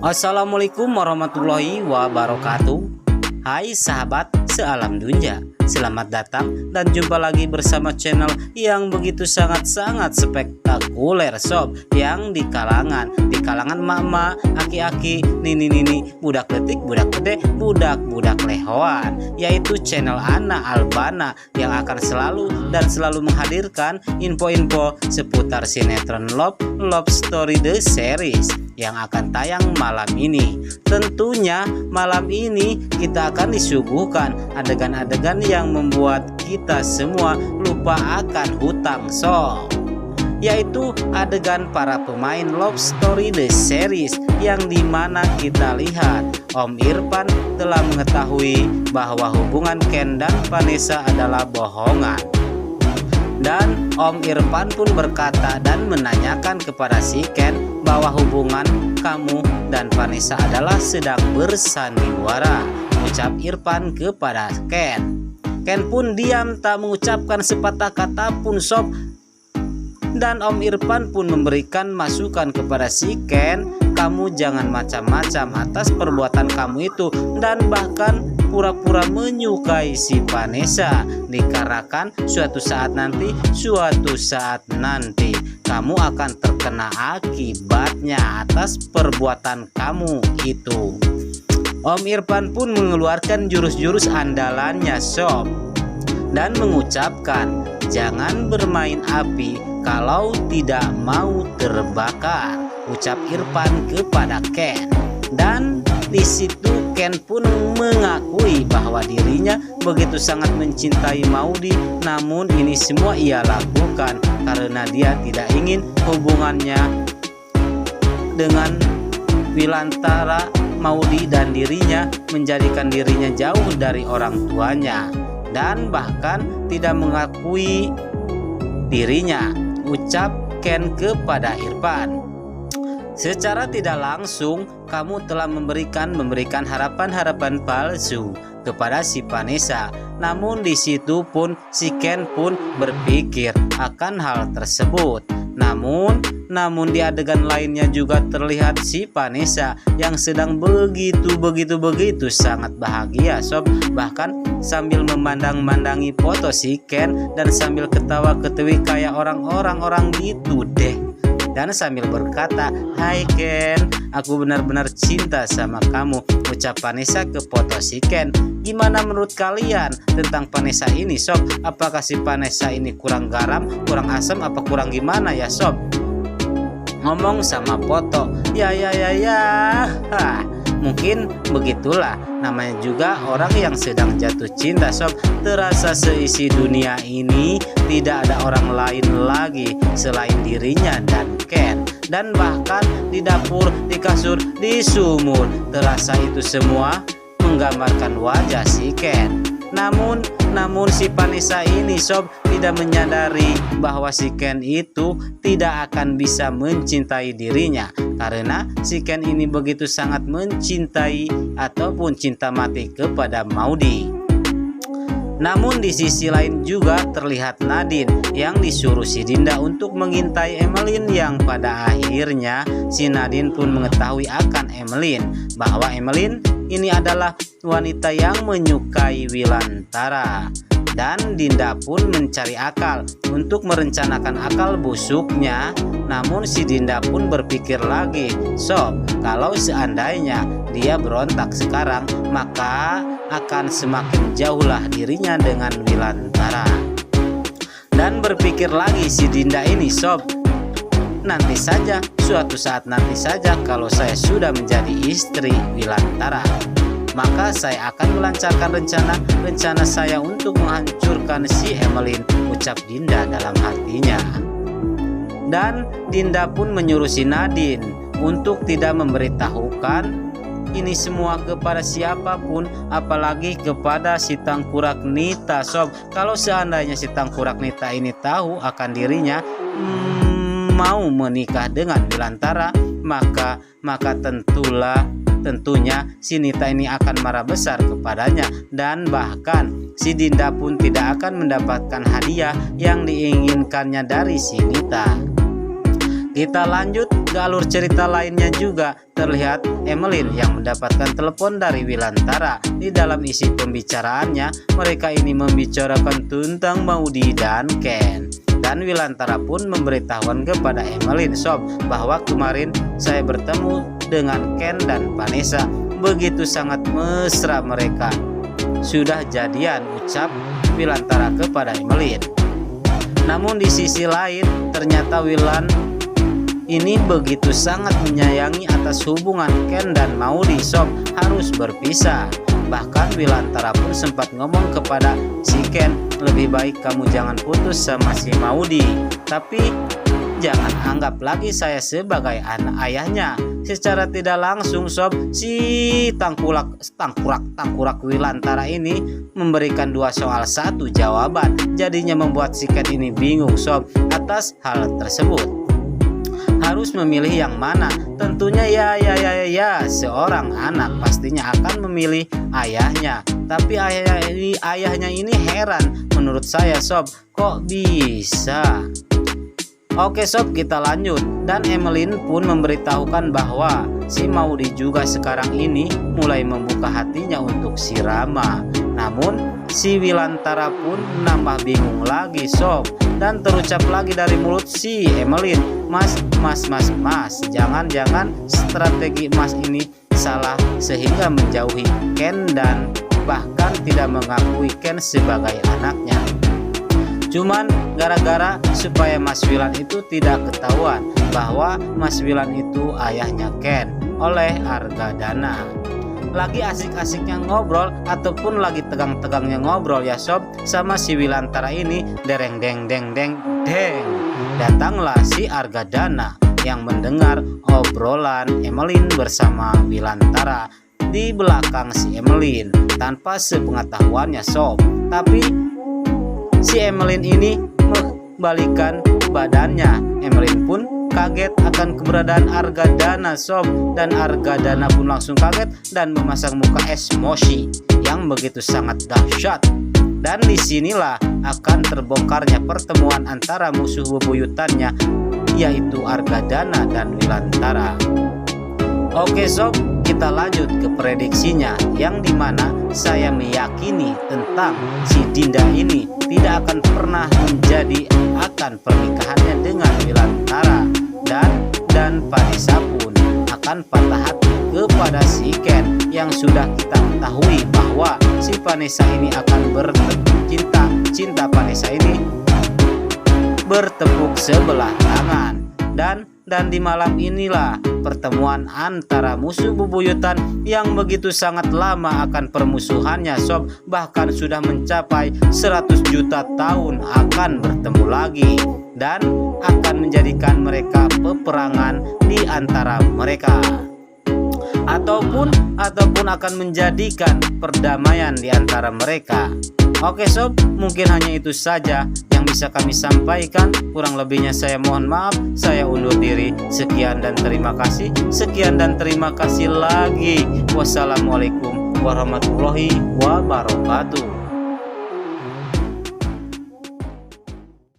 Assalamualaikum warahmatullahi wabarakatuh. Hai sahabat sealam dunia, selamat datang dan jumpa lagi bersama channel yang begitu sangat-sangat spektakuler sob, yang di kalangan mama, aki-aki, nini-nini, budak detik, budak gede, budak lehoan, yaitu channel Ana Albana yang akan selalu menghadirkan info-info seputar sinetron Love Story The Series yang akan tayang malam ini. Tentunya malam ini kita akan disuguhkan adegan-adegan yang membuat kita semua lupa akan hutang sob, yaitu adegan para pemain Love Story The Series yang dimana kita lihat Om Irfan telah mengetahui bahwa hubungan Ken dan Vanessa adalah bohongan. Dan Om Irfan pun berkata dan menanyakan kepada si Ken bahwa hubungan kamu dan Vanessa adalah sedang bersandiwara, ucap Irfan kepada Ken. Ken pun diam tak mengucapkan sepatah kata pun sob. Dan Om Irfan pun memberikan masukan kepada si Ken, kamu jangan macam-macam atas perbuatan kamu itu, dan bahkan pura-pura menyukai si Vanessa, dikarenakan suatu saat nanti kamu akan terkena akibatnya atas perbuatan kamu itu. Om Irfan pun mengeluarkan jurus-jurus andalannya sob, dan mengucapkan jangan bermain api kalau tidak mau terbakar, ucap Irfan kepada Ken. Dan di situ Ken pun mengakui bahwa dirinya begitu sangat mencintai Maudy, namun ini semua ia lakukan karena dia tidak ingin hubungannya dengan Wilantara, Maudy dan dirinya menjadikan dirinya jauh dari orang tuanya, dan bahkan tidak mengakui dirinya, ucap Ken kepada Irfan. Secara tidak langsung kamu telah memberikan harapan Namun di situ pun si Ken pun berpikir akan hal tersebut. Namun di adegan lainnya juga terlihat si Vanessa yang sedang begitu sangat bahagia sob, bahkan sambil memandang-mandangi foto si Ken dan sambil ketawa-ketiwi kayak orang gitu deh. Dan sambil berkata, "Hai Ken, aku benar-benar cinta sama kamu," ucap Vanessa ke foto si Ken. Gimana menurut kalian tentang Vanessa ini sob? Apakah si Vanessa ini kurang garam, kurang asam, apa kurang gimana ya sob? Ngomong sama foto, ya. Mungkin begitulah namanya juga orang yang sedang jatuh cinta sob. Terasa seisi dunia ini tidak ada orang lain lagi selain dirinya dan Ken. Dan bahkan di dapur, di kasur, di sumur, terasa itu semua menggambarkan wajah si Ken. Namun si Vanessa ini sob tidak menyadari bahwa si Ken itu tidak akan bisa mencintai dirinya, karena si Ken ini begitu sangat mencintai ataupun cinta mati kepada Maudy. Namun di sisi lain juga terlihat Nadine yang disuruh si Dinda untuk mengintai Emeline, yang pada akhirnya si Nadine pun mengetahui akan Emeline, bahwa Emeline ini adalah wanita yang menyukai Wilantara. Dan Dinda pun mencari akal untuk merencanakan akal busuknya. Namun si Dinda pun berpikir lagi sob, kalau seandainya dia berontak sekarang, maka akan semakin jauhlah dirinya dengan Wilantara. Dan berpikir lagi si Dinda ini sob, nanti saja, suatu saat nanti saja kalau saya sudah menjadi istri Wilantara, maka saya akan melancarkan rencana saya untuk menghancurkan si Emeline, ucap Dinda dalam hatinya. Dan Dinda pun menyuruh si Nadine untuk tidak memberitahukan ini semua kepada siapapun, apalagi kepada si Tangkurak Nita sob. Kalau seandainya si Tangkurak Nita ini tahu akan dirinya mau menikah dengan Wilantara, maka tentunya si Nita ini akan marah besar kepadanya, dan bahkan si Dinda pun tidak akan mendapatkan hadiah yang diinginkannya dari si Nita. Kita lanjut ke alur cerita lainnya juga. Terlihat Emeline yang mendapatkan telepon dari Wilantara. Di dalam isi pembicaraannya, mereka ini membicarakan tentang Maudy dan Ken. Dan Wilantara pun memberitahukan kepada Emeline sob bahwa kemarin saya bertemu dengan Ken dan Vanessa. Begitu sangat mesra mereka. Sudah jadian, ucap Wilantara kepada Emeline. Namun di sisi lain ternyata Wilan ini begitu sangat menyayangi atas hubungan Ken dan Maudy sob, harus berpisah. Bahkan Wilantara pun sempat ngomong kepada si Ken, lebih baik kamu jangan putus sama si Maudy, tapi jangan anggap lagi saya sebagai anak ayahnya. Secara tidak langsung sob, si tangkurak Wilantara ini memberikan 2 soal 1 jawaban. Jadinya membuat si Ken ini bingung sob atas hal tersebut. Harus memilih yang mana? Tentunya ya seorang anak pastinya akan memilih ayahnya. Tapi ayahnya ini heran menurut saya sob, kok bisa? Oke sob, kita lanjut. Dan Emeline pun memberitahukan bahwa si Maudy juga sekarang ini mulai membuka hatinya untuk si Rama. Namun si Wilantara pun nambah bingung lagi sob, dan terucap lagi dari mulut si Emeline, Mas, jangan strategi Mas ini salah sehingga menjauhi Ken dan bahkan tidak mengakui Ken sebagai anaknya. Cuman gara-gara supaya Mas Wilan itu tidak ketahuan bahwa Mas Wilan itu ayahnya Ken oleh Argadana. Lagi asik-asiknya ngobrol ataupun lagi tegang-tegangnya ngobrol ya sob sama si Wilantara ini, dereng deng. Datanglah si Argadana yang mendengar obrolan Emeline bersama Wilantara di belakang si Emeline tanpa sepengetahuannya sob. Tapi si Emeline ini membalikan badannya. Emeline pun kaget akan keberadaan Argadana sob, dan Argadana pun langsung kaget dan memasang muka emosi yang begitu sangat dahsyat. Dan disinilah akan terbongkarnya pertemuan antara musuh bebuyutannya, yaitu Argadana dan Wilantara. Oke sob, kita lanjut ke prediksinya, yang dimana saya meyakini tentang si Dinda ini tidak akan pernah menjadi akan pernikahannya dengan Wilantara, dan Vanessa pun akan patah hati kepada si Ken, yang sudah kita ketahui bahwa si Vanessa ini akan cinta Vanessa ini bertepuk sebelah tangan. Dan di malam inilah pertemuan antara musuh bebuyutan yang begitu sangat lama akan permusuhannya sob, bahkan sudah mencapai 100 juta tahun akan bertemu lagi dan akan menjadikan mereka peperangan di antara mereka, ataupun akan menjadikan perdamaian di antara mereka. Oke sob, mungkin hanya itu saja yang bisa kami sampaikan. Kurang lebihnya saya mohon maaf. Saya undur diri. Sekian dan terima kasih. Sekian dan terima kasih lagi. Wassalamualaikum warahmatullahi wabarakatuh.